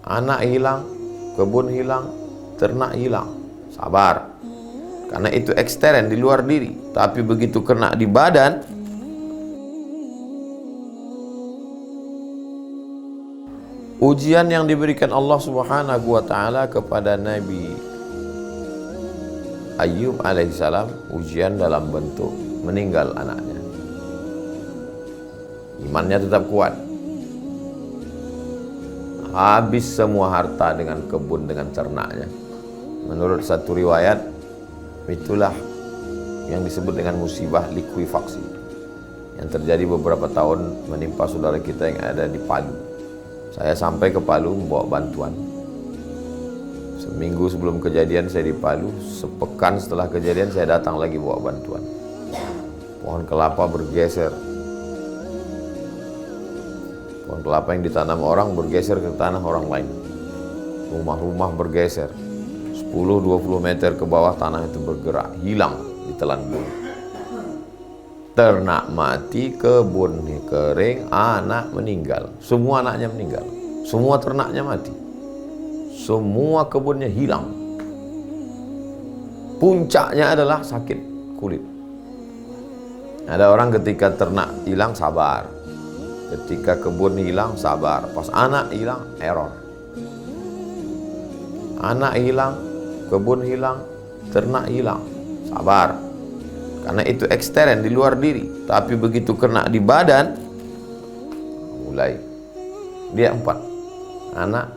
Anak hilang, kebun hilang, ternak hilang. Sabar. Karena itu ekstern, di luar diri. Tapi begitu kena di badan, ujian yang diberikan Allah Subhanahu wa ta'ala kepada Nabi Ayyub alaihissalam, ujian dalam bentuk meninggal anaknya. Imannya tetap kuat. Habis semua harta dengan kebun, dengan ternaknya. Menurut satu riwayat, itulah yang disebut dengan musibah likuifaksi yang terjadi beberapa tahun menimpa saudara kita yang ada di Palu. Saya sampai ke Palu membawa bantuan. Seminggu sebelum kejadian saya di Palu, sepekan setelah kejadian saya datang lagi bawa bantuan. Pohon kelapa bergeser. Pohon kelapa yang ditanam orang bergeser ke tanah orang lain. Rumah-rumah bergeser. 10-20 meter ke bawah tanah itu bergerak, hilang, ditelan bumi. Ternak mati, kebun kering, anak meninggal. Semua anaknya meninggal. Semua ternaknya mati. Semua kebunnya hilang. Puncaknya adalah sakit kulit. Ada orang ketika ternak hilang sabar. Ketika kebun hilang sabar. Pas anak hilang error. Anak hilang, kebun hilang, ternak hilang, sabar. Karena itu ekstern, di luar diri. Tapi begitu kena di badan, mulai. Dia 4. Anak,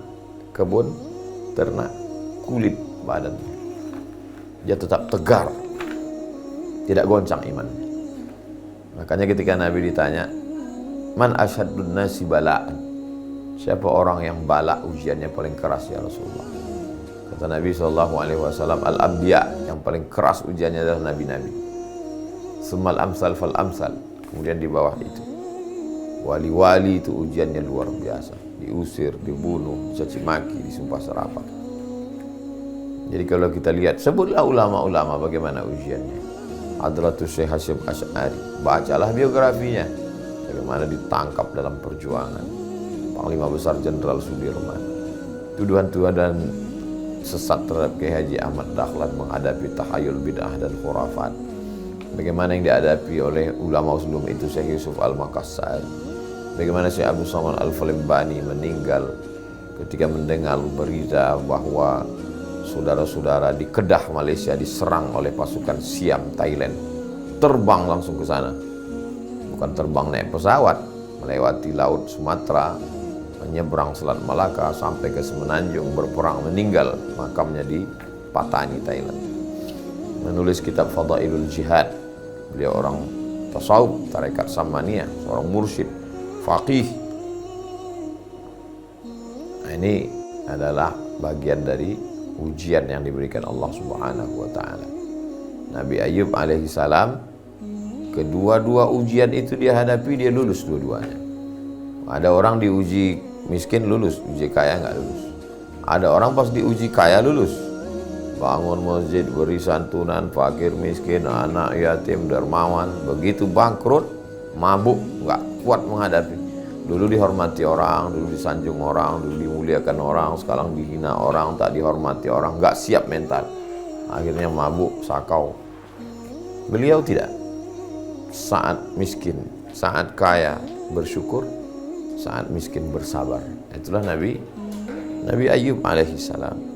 kebun, ternak, kulit, badan. Dia tetap tegar. Tidak goncang imannya. Makanya ketika Nabi ditanya, Man asyaddun nasi bala'an? Siapa orang yang bala ujiannya paling keras ya Rasulullah? Kata Nabi SAW, Al-Anbiya, yang paling keras ujiannya adalah Nabi-Nabi. Summal amsal fal amsal. Kemudian di bawah itu wali-wali, itu ujiannya luar biasa. Diusir, dibunuh, dicaci maki, disumpah serapah. Jadi kalau kita lihat, sebutlah ulama-ulama bagaimana ujiannya. Hadratus Syekh Hasyim Asy'ari, bacalah biografinya. Bagaimana ditangkap dalam perjuangan. Panglima Besar Jenderal Sudirman. Tuduhan-tuduhan dan sesat terhadap Kiai Haji Ahmad Dahlan menghadapi tahayul bid'ah dan khurafat. Bagaimana yang dihadapi oleh ulama sebelum itu, Syekh Yusuf Al-Makassar. Bagaimana Syekh Abu Saman Al-Falimbani meninggal ketika mendengar berita bahwa saudara-saudara di Kedah, Malaysia diserang oleh pasukan Siam Thailand. Terbang langsung ke sana. Bukan terbang naik pesawat, melewati laut Sumatera, menyeberang Selat Malaka sampai ke Semenanjung, berperang, meninggal, makamnya di Patani, Thailand. Menulis kitab Fadailul Jihad. Beliau orang tasawuf, tarekat Samaniyah, seorang mursyid, faqih. Nah, ini adalah bagian dari ujian yang diberikan Allah Subhanahu wa ta'ala. Nabi Ayyub alaihissalam, kedua-dua ujian itu dia hadapi, dia lulus dua-duanya. Ada orang diuji miskin lulus, uji kaya nggak lulus. Ada orang pas diuji kaya lulus. Bangun masjid, beri santunan, fakir miskin, anak yatim, dermawan. Begitu bangkrut, mabuk, nggak kuat menghadapi. Dulu dihormati orang, dulu disanjung orang, dulu dimuliakan orang, sekarang dihina orang, tak dihormati orang, nggak siap mental. Akhirnya mabuk, sakau. Beliau tidak. Saat miskin, saat kaya bersyukur, saat miskin bersabar. Itulah Nabi Ayyub alaihissalam.